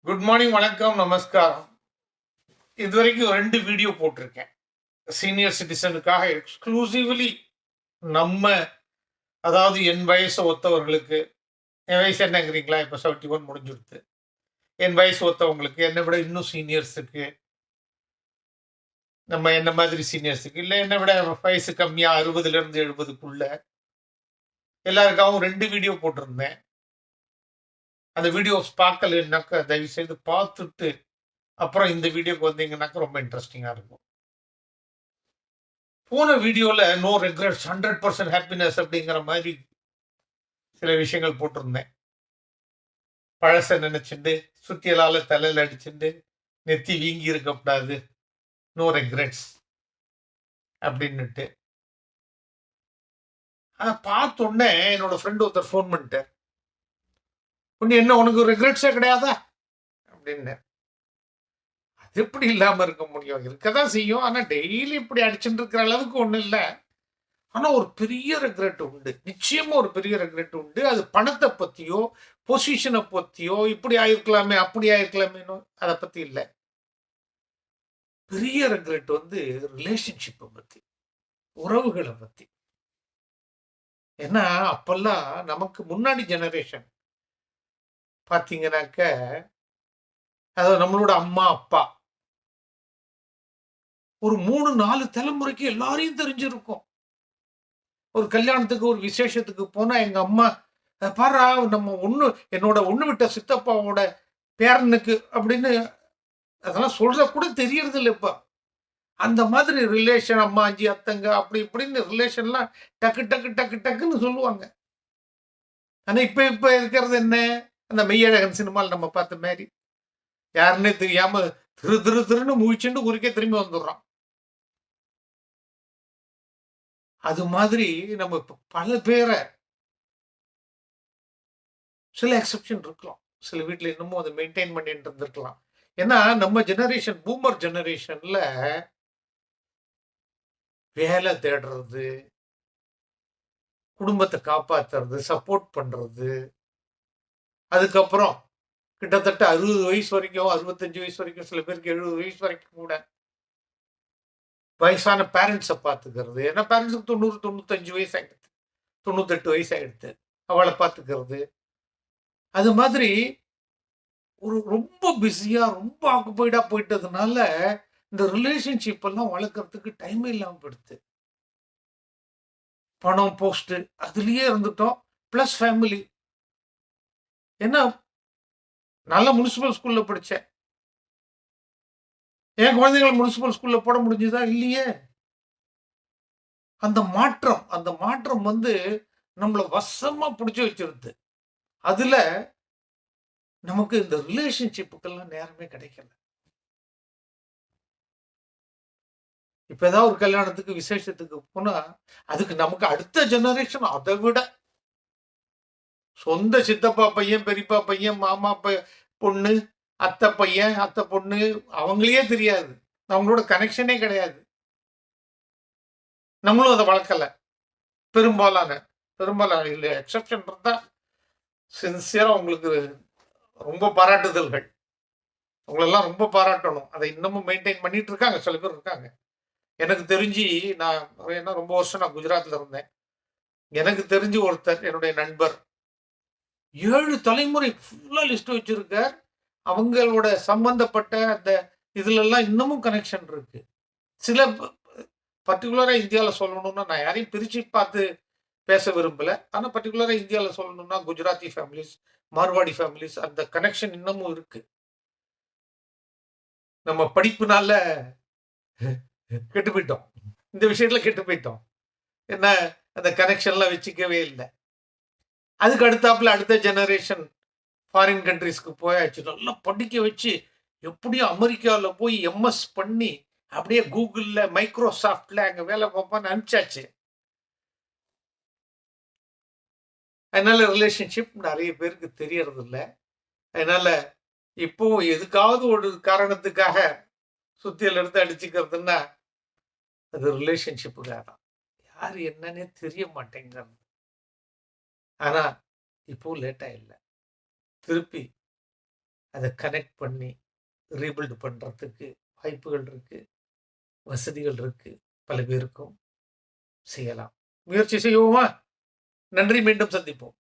Good morning, வணக்கம், நமஸ்காரம். இதுவரைக்கும் 2 வீடியோ போட்டிருக்கேன். சீனியர் சிட்டிசனுக்காக எக்ஸ்க்ளூசிவ்லி நம்ம அதாவது என் வயசு ஒத்தவர்களுக்கு. என் வயசு என்னங்கிறீங்களா? இப்போ 71 முடிஞ்சுடுது. என் வயசு ஒத்தவங்களுக்கு, என்னை விட இன்னும் சீனியர்ஸுக்கு, நம்ம என்ன மாதிரி சீனியர்ஸுக்கு, இல்லை என்னை விட வயசு கம்மியாக 60லேருந்து 70க்குள்ள எல்லாருக்காகவும் 2 வீடியோ போட்டிருந்தேன். அந்த வீடியோஸ் பார்க்கலன்னாக்கா தயவு செய்து பார்த்துட்டு அப்புறம் இந்த வீடியோக்கு வந்தீங்கன்னாக்கா ரொம்ப இன்ட்ரெஸ்டிங்காக இருக்கும். போன வீடியோல நோ ரெக்ரெட்ஸ் 100% ஹாப்பினஸ் அப்படிங்கிற மாதிரி சில விஷயங்கள் போட்டிருந்தேன். பழச நினைச்சுட்டு சுத்தியலால தலையில அடிச்சுட்டு நெத்தி வீங்கி இருக்கக்கூடாது, நோ ரெக்ரெட்ஸ் அப்படின்னுட்டு. அதை பார்த்த உடனே என்னோட ஃப்ரெண்டு ஒருத்தர் ஃபோன் பண்ணிட்டார். என்ன உனக்கு ரெக்ரெட்ஸே கிடையாதா அப்படின்னு. அது எப்படி இல்லாம இருக்க முடியும்? இருக்கதான் செய்யும். ஆனா டெய்லி இப்படி அடிச்சுட்டு இருக்கிற அளவுக்கு ஒண்ணும் இல்லை. ஆனா ஒரு பெரிய ரெக்ரெட் உண்டு. நிச்சயமா ஒரு பெரிய ரெக்ரெட் உண்டு. அது பணத்தை பத்தியோ பொசிஷனை பத்தியோ இப்படி ஆயிருக்கலாமே அப்படி ஆயிருக்கலாமேனோ அதை பத்தி இல்லை. பெரிய ரெக்ரெட் வந்து ரிலேஷன்ஷிப்பை பத்தி, உறவுகளை பத்தி. ஏன்னா அப்பெல்லாம் நமக்கு முன்னாடி ஜெனரேஷன் பாத்தீங்கன்னாக்க, அதாவது நம்மளோட அம்மா அப்பா ஒரு 3-4 தலைமுறைக்கு எல்லாரையும் தெரிஞ்சிருக்கும். ஒரு கல்யாணத்துக்கு ஒரு விசேஷத்துக்கு போனா எங்க அம்மா பாரா நம்ம என்னோட ஒண்ணு விட்ட சித்தப்பாவோட பேரனுக்கு அப்படின்னு அதெல்லாம் சொல்ற கூட தெரியறது இல்லை இப்ப. அந்த மாதிரி ரிலேஷன் அம்மாஜி அத்தங்க அப்படி இப்படின்னு ரிலேஷன்லாம் டக்கு டக்கு டக்கு டக்குன்னு சொல்லுவாங்க. ஆனா இப்ப இப்ப இருக்கிறது என்ன? அந்த மெய்யழகன் சினிமாவில் நம்ம பார்த்த மாதிரி யாருன்னே தெரியாம திரு திரு திருன்னு முழிச்சுட்டு ஊருக்கே திரும்பி வந்துடுறோம். அது மாதிரி நம்ம பல பேரை, சில எக்ஸெப்ஷன் இருக்கலாம், சில வீட்டுல இன்னமும் அதை மெயின்டைன் பண்ணிட்டு இருந்திருக்கலாம். ஏன்னா நம்ம ஜெனரேஷன் பூமர் ஜெனரேஷன்ல வேலை தேடுறது, குடும்பத்தை காப்பாத்துறது, சப்போர்ட் பண்றது, அதுக்கப்புறம் கிட்டத்தட்ட 60 வயசு வரைக்கும், 65 வயசு வரைக்கும், சில பேருக்கு 70 வயசு வரைக்கும் கூட வயசான பேரண்ட்ஸை பார்த்துக்கிறது. ஏன்னா பேரண்ட்ஸுக்கு 90-95 வயசு ஆயிடுது, 98 வயசு ஆயிடுது, அவளை பார்த்துக்கிறது. அது மாதிரி ஒரு ரொம்ப பிஸியா ரொம்ப ஆக்குபைடா போயிட்டதுனால இந்த ரிலேஷன்ஷிப் எல்லாம் வளர்க்கறதுக்கு டைமே இல்லாம போயிடுது. பணம் போஸ்ட் அதுலயே இருந்துட்டோம். Plus family. ஏன்னா நல்ல முனிசிபல் ஸ்கூல்ல படிச்சேன். என் குழந்தைகளை முனிசிபல் ஸ்கூல்ல போட முடிஞ்சதா? இல்லையே. அந்த மாற்றம் வந்து நம்மள வசமா பிடிச்சு வச்சிருது. அதுல நமக்கு இந்த ரிலேஷன்ஷிப்புக்கெல்லாம் நேரமே கிடைக்கல. இப்ப ஏதாவது ஒரு கல்யாணத்துக்கு விசேஷத்துக்கு போனா அதுக்கு நமக்கு அடுத்த ஜெனரேஷன் அதை விட சொந்த சித்தப்பா பையன், பெரியப்பா பையன், மாமா பொண்ணு, அத்தை பையன், அத்தை பொண்ணு அவங்களையே தெரியாது. அவங்களோட கனெக்ஷனே கிடையாது. நம்மளும் அதை வளர்க்கல. பெரும்பாலான இல்லை, எக்ஸப்ஷன் இருந்தா சின்சியரா உங்களுக்கு ரொம்ப பாராட்டுதல்கள். உங்களெல்லாம் ரொம்ப பாராட்டணும். அதை இன்னமும் மெயின்டைன் பண்ணிட்டு இருக்காங்க, சில பேர் இருக்காங்க. எனக்கு தெரிஞ்சு நான் ஏன்னா ரொம்ப வருஷம் நான் குஜராத்ல இருந்தேன். எனக்கு தெரிஞ்சு ஒருத்தர் என்னுடைய நண்பர் 7 தலைமுறை ஃபுல்லா லிஸ்ட் வச்சிருக்கார். அவங்களோட சம்பந்தப்பட்ட அந்த இதுல எல்லாம் இன்னமும் கனெக்ஷன் இருக்கு. சில பர்டிகுலரா இந்தியாவில் சொல்லணும்னா, நான் யாரையும் பிரிச்சு பார்த்து பேச விரும்பல. ஆனா பர்டிகுலரா இந்தியாவில் சொல்லணும்னா குஜராத்தி ஃபேமிலிஸ், மார்வாடி ஃபேமிலிஸ் அந்த கனெக்ஷன் இன்னமும் இருக்கு. நம்ம படிப்புனால கெட்டு போயிட்டோம். இந்த விஷயத்துல கெட்டு போயிட்டோம். என்ன அந்த கனெக்ஷன்லாம் வச்சுக்கவே இல்லை. அதுக்கு அடுத்தாப்புல அடுத்த ஜெனரேஷன் ஃபாரின் கண்ட்ரிஸ்க்கு போயாச்சு. நல்லா படிக்க வச்சு எப்படியும் அமெரிக்காவில் போய் எம்எஸ் பண்ணி அப்படியே கூகுள்ல மைக்ரோசாஃப்ட்ல அங்க வேலை பார்ப்பான்னு அனுப்பிச்சாச்சு. அதனால ரிலேஷன்ஷிப் நிறைய பேருக்கு தெரியறது இல்லை. அதனால இப்போ எதுக்காவது ஒரு காரணத்துக்காக சுத்தியல் எடுத்து அடிச்சுக்கிறதுன்னா அது ரிலேஷன்ஷிப்புக்காக தான். யாரு என்னன்னே தெரிய மாட்டேங்கிறது. ஆனா இப்போ லேட்டா இல்லை, திருப்பி அதை கனெக்ட் பண்ணி ரீபில்டு பண்ணுறதுக்கு வாய்ப்புகள் இருக்குது, வசதிகள் இருக்குது. பல பேருக்கும் செய்யலாம். முயற்சி செய்வோமா? நன்றி. மீண்டும் சந்திப்போம்.